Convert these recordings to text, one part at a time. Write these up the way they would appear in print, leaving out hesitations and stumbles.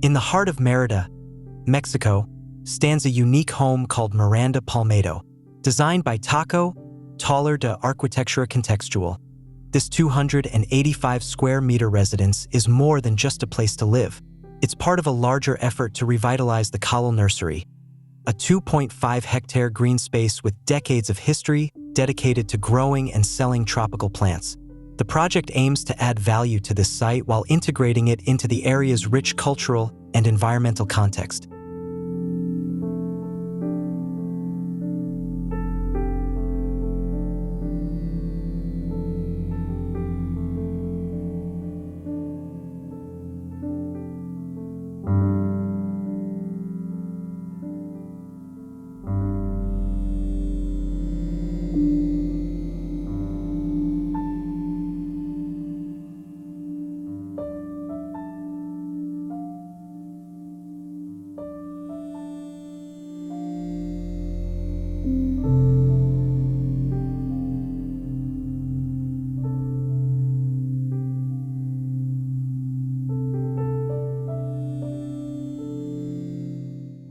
In the heart of Mérida, Mexico, stands a unique home called Miranda Palmeto, designed by Taller de arquitectura contextual. This 285 square meter residence is more than just a place to live. It's part of a larger effort to revitalize the Cholul Nursery, a 2.5-hectare green space with decades of history dedicated to growing and selling tropical plants. The project aims to add value to this site while integrating it into the area's rich cultural and environmental context.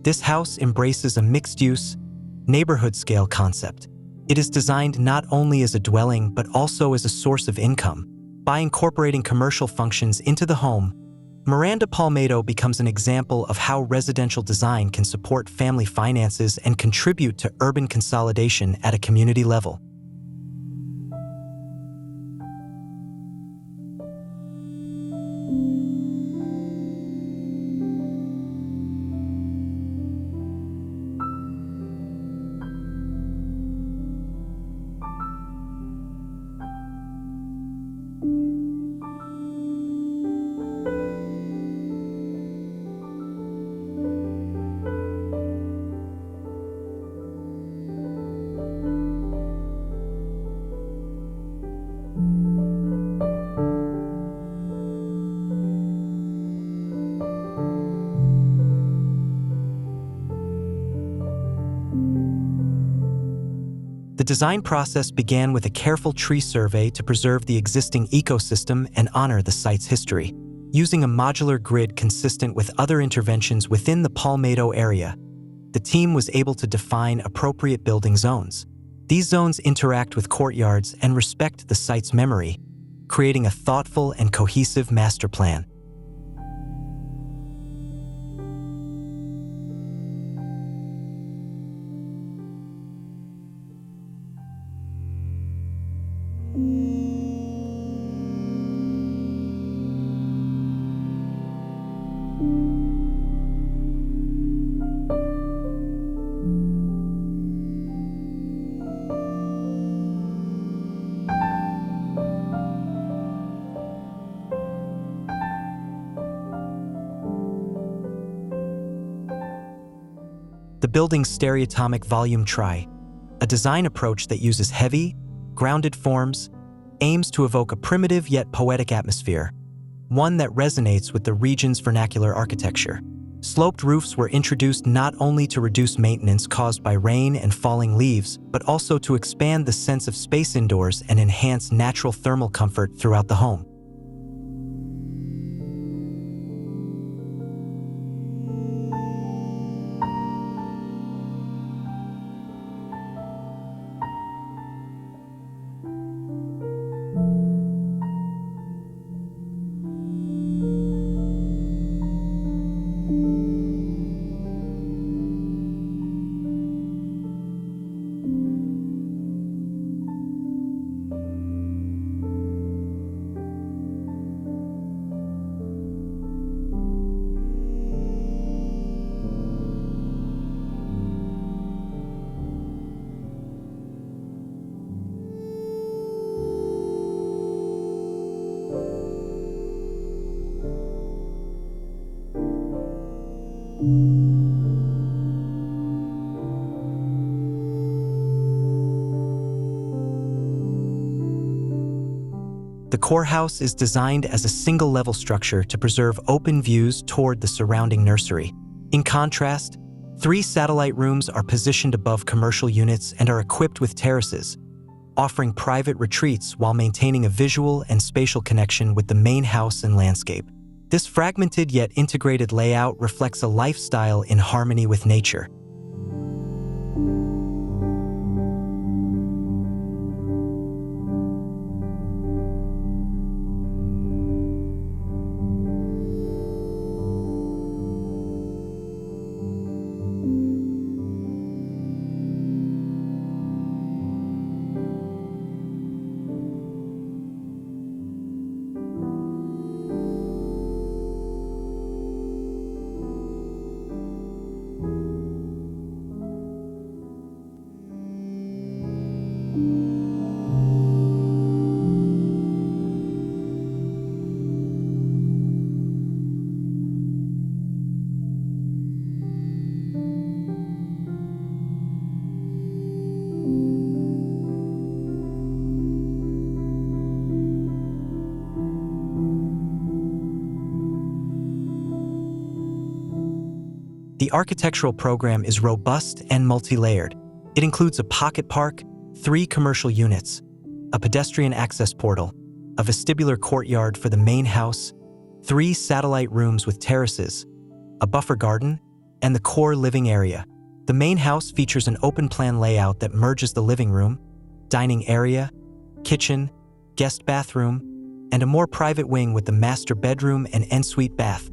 This house embraces a mixed-use, neighborhood-scale concept. It is designed not only as a dwelling but also as a source of income. By incorporating commercial functions into the home, Miranda Palmeto becomes an example of how residential design can support family finances and contribute to urban consolidation at a community level. The design process began with a careful tree survey to preserve the existing ecosystem and honor the site's history. Using a modular grid consistent with other interventions within the Palmeto area, the team was able to define appropriate building zones. These zones interact with courtyards and respect the site's memory, creating a thoughtful and cohesive master plan. The building's stereotomic volume try, a design approach that uses heavy, grounded forms, aims to evoke a primitive yet poetic atmosphere, one that resonates with the region's vernacular architecture. Sloped roofs were introduced not only to reduce maintenance caused by rain and falling leaves, but also to expand the sense of space indoors and enhance natural thermal comfort throughout the home. The core house is designed as a single-level structure to preserve open views toward the surrounding nursery. In contrast, 3 satellite rooms are positioned above commercial units and are equipped with terraces, offering private retreats while maintaining a visual and spatial connection with the main house and landscape. This fragmented yet integrated layout reflects a lifestyle in harmony with nature. The architectural program is robust and multi-layered. It includes a pocket park, 3 commercial units, a pedestrian access portal, a vestibular courtyard for the main house, 3 satellite rooms with terraces, a buffer garden, and the core living area. The main house features an open-plan layout that merges the living room, dining area, kitchen, guest bathroom, and a more private wing with the master bedroom and ensuite bath.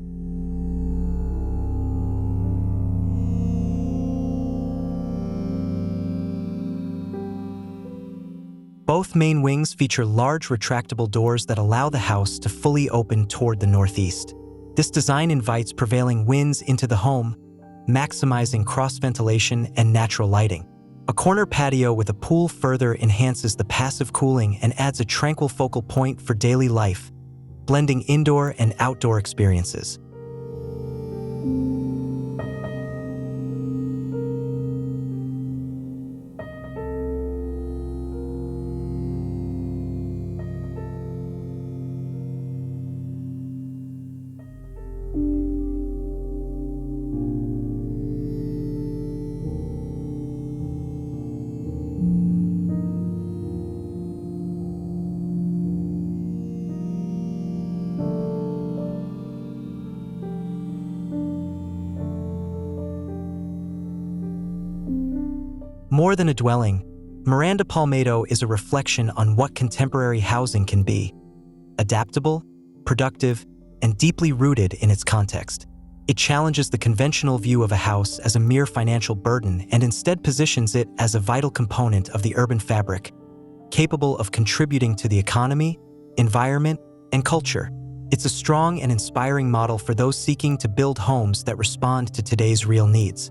Both main wings feature large retractable doors that allow the house to fully open toward the northeast. This design invites prevailing winds into the home, maximizing cross-ventilation and natural lighting. A corner patio with a pool further enhances the passive cooling and adds a tranquil focal point for daily life, blending indoor and outdoor experiences. More than a dwelling, Miranda Palmeto is a reflection on what contemporary housing can be: adaptable, productive, and deeply rooted in its context. It challenges the conventional view of a house as a mere financial burden and instead positions it as a vital component of the urban fabric, capable of contributing to the economy, environment, and culture. It's a strong and inspiring model for those seeking to build homes that respond to today's real needs.